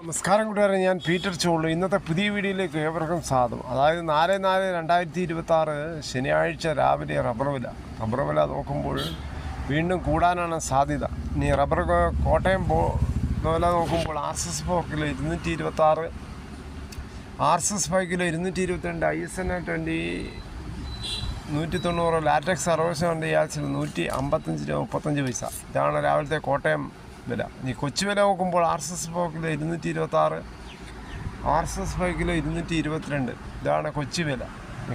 നമസ്കാരം കൂട്ടുകാരെ, ഞാൻ പീറ്റർ ചോളു. ഇന്നത്തെ പുതിയ വീഡിയോയിലേക്ക് ഏവർക്കും സ്വാഗതം. അതായത് 4/4/2026 ശനിയാഴ്ച രാവിലെ റബ്ബർ വില നോക്കുമ്പോൾ വീണ്ടും കൂടാനാണ് സാധ്യത. ഇനി കോട്ടയം വില നോക്കുമ്പോൾ RSS 4 kilo 226, RSS 5 kilo 222, ISN 20 190, latex 60 യാച്ചിൽ 155 രൂപ 35 പൈസ. ഇതാണ് രാവിലത്തെ കോട്ടയം വില. ഇനി കൊച്ചു വില നോക്കുമ്പോൾ RSS 4 കിലോ 226, RSS 5 കിലോ 222. ഇതാണ് കൊച്ചു വില.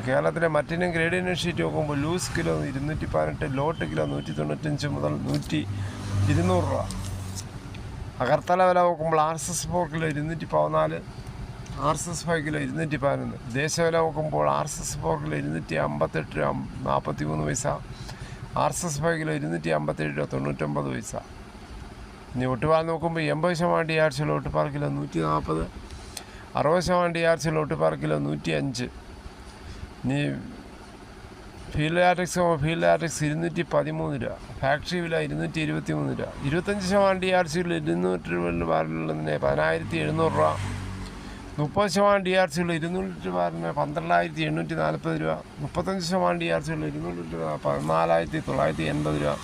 കേരളത്തിലെ മറ്റിനും ഗ്രേഡിയൻ ഷീറ്റ് നോക്കുമ്പോൾ ലൂസ് കിലോ 218, ലോട്ട് കിലോ 195 മുതൽ 200 രൂപ. അകർത്തല വില നോക്കുമ്പോൾ RSS 4 കിലോ 214, RSS 5 കിലോ 211. ദേശവില നോക്കുമ്പോൾ RSS 4 കിലോ 258 രൂപ 43 പൈസ, RSS 5 കിലോ 257 രൂപ 99 പൈസ. ഇനി ഒട്ടുപാൽ നോക്കുമ്പോൾ 80% DRC ഒട്ടുപാൽ കിലോ 140, 60% DRC ഒട്ടുപാൽ കിലോ 105. ഇനി ഫീൽഡ് ലാറ്റക്സ് 213 രൂപ, ഫാക്ടറി വില 223 രൂപ. 25% DRC 200 രൂപ ബാരലുള്ളതിന് 10,700 രൂപ. 30% DRC 200 ബാരലിന് 12,840 രൂപ. 35% DRC 200 രൂപ 14,980 രൂപ.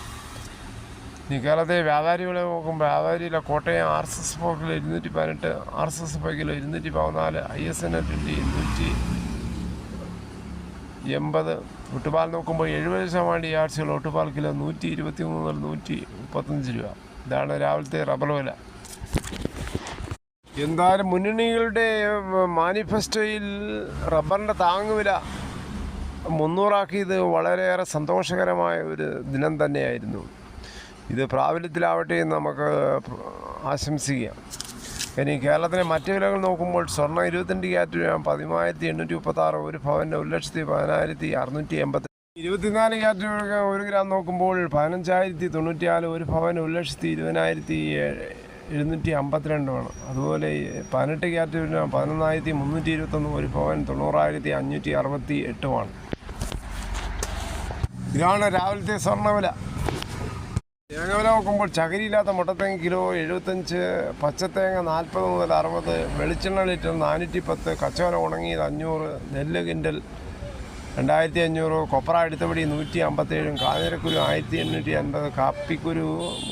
ഇനി കേരളത്തെ വ്യാപാരി വില നോക്കുമ്പോൾ വ്യാപാരിയിലെ Kottayam RSS 4 kilo 218, RSS 5 kilo 214, ISN 20 180. ഒട്ടുപാൽ നോക്കുമ്പോൾ 70% DRC ഒട്ടുപാൽ കിലോ 123 മുതൽ 135 രൂപ. ഇതാണ് രാവിലത്തെ റബ്ബർ വില. എന്തായാലും മുന്നണികളുടെ മാനിഫെസ്റ്റോയിൽ റബ്ബറിൻ്റെ താങ്ങുവില 300 ആക്കിയത് വളരെയേറെ സന്തോഷകരമായ ഒരു ദിനം തന്നെയായിരുന്നു. ഇത് പ്രാബല്യത്തിലാവട്ടെ എന്ന് നമുക്ക് ആശംസിക്കാം. ഇനി കേരളത്തിലെ മറ്റ് വിലകൾ നോക്കുമ്പോൾ സ്വർണ്ണം 22 ക്യാരറ്റ് 10,836, ഒരു പവന് 1,10,680. 24 ക്യാരറ്റ് 1 ഗ്രാം നോക്കുമ്പോൾ 15,094, ഒരു പവന് 1,20,752. അതുപോലെ 18 ക്യാരറ്റ് 11,321, ഒരു പവൻ 90,568. ഇതാണ് രാവിലത്തെ സ്വർണ്ണവില. തേങ്ങ വില നോക്കുമ്പോൾ ചകിരിയില്ലാത്ത മുട്ടത്തേങ്ങ കിലോ 75, പച്ചത്തേങ്ങ 40 മുതൽ 60, വെളിച്ചെണ്ണ ലിറ്റർ 410, കച്ചവടം ഉണങ്ങിയത് 500, നെല്ല് കിൻഡൽ 2,500, കൊപ്ര എടുത്തപടി 157, കാഞ്ഞിരക്കുരു 1,850, കാപ്പിക്കുരു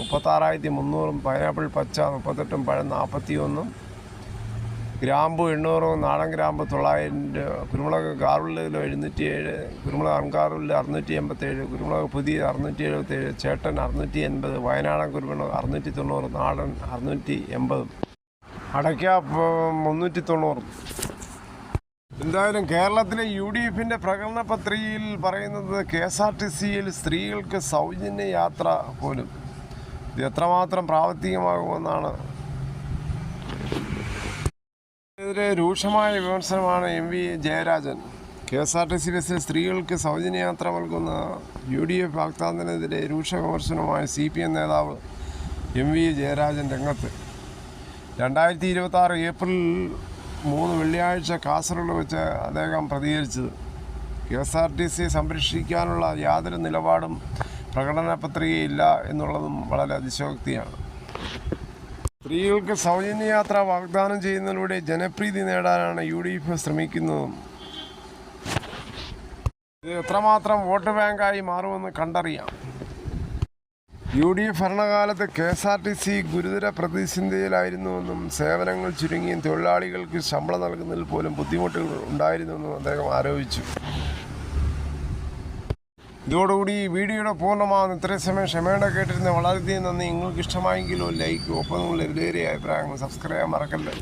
36,300, പൈനാപ്പിൾ പച്ച 38, പഴം 41, ഗ്രാമ്പു 800, നാടൻ ഗ്രാമ്പ് 900, കുരുമുളക് കാറുള്ളിൽ 707, കുരുമുളക് അൺകാറുള്ളിൽ 687, കുരുമുളക് പുതിയ 677, ചേട്ടൻ 680, വയനാടൻ കുരുമുളക് 690, നാടൻ 680, അടയ്ക്ക 390. എന്തായാലും കേരളത്തിലെ UDFിൻ്റെ പ്രകടന പത്രികയിൽ പറയുന്നത് KSRTCയിൽ സ്ത്രീകൾക്ക് സൗജന്യ യാത്ര പോലും. ഇത് എത്രമാത്രം പ്രാവർത്തികമാകുമെന്നാണ്. ഇതിനെതിരെ രൂക്ഷമായ വിമർശനമാണ് MV ജയരാജൻ. KSRTC ബസ്സിൽ സ്ത്രീകൾക്ക് സൗജന്യ യാത്ര നൽകുന്ന UDF വാഗ്ദാനത്തിനെതിരെ രൂക്ഷ വിമർശനവുമായി CPM നേതാവ് MV ജയരാജൻ രംഗത്ത്. 2026 ഏപ്രിൽ 3 വെള്ളിയാഴ്ച കാസർഗോഡ് വെച്ച് അദ്ദേഹം പ്രതികരിച്ചത് KSRTC സംരക്ഷിക്കാനുള്ള യാതൊരു നിലപാടും പ്രകടന പത്രികയില്ല എന്നുള്ളതും വളരെ അതിശയോക്തിയാണ്. സ്ത്രീകൾക്ക് സൗജന്യ യാത്ര വാഗ്ദാനം ചെയ്യുന്നതിലൂടെ ജനപ്രീതി നേടാനാണ് UDF ശ്രമിക്കുന്നതും. ഇത് എത്രമാത്രം വോട്ട് ബാങ്കായി മാറുമെന്ന് കണ്ടറിയാം. UDF ഭരണകാലത്ത് KSRTC ഗുരുതര പ്രതിസന്ധിയിലായിരുന്നുവെന്നും സേവനങ്ങൾ ചുരുങ്ങിയും തൊഴിലാളികൾക്ക് ശമ്പളം നൽകുന്നതിൽ പോലും ബുദ്ധിമുട്ടുകൾ ഉണ്ടായിരുന്നുവെന്നും അദ്ദേഹം ആരോപിച്ചു. ഇതോടുകൂടി ഈ വീഡിയോയുടെ പൂർണ്ണമാകുന്നു. ഇത്രയും സമയം ക്ഷമയോടെ കേട്ടിരുന്ന വളരെയധികം നന്ദി. നിങ്ങൾക്ക് ഇഷ്ടമായെങ്കിലോ ലൈക്ക്, ഒപ്പം നിങ്ങളുടെ വിലയേറിയ അഭിപ്രായങ്ങൾ സബ്സ്ക്രൈബ് ചെയ്യാൻ മറക്കല്ലേ.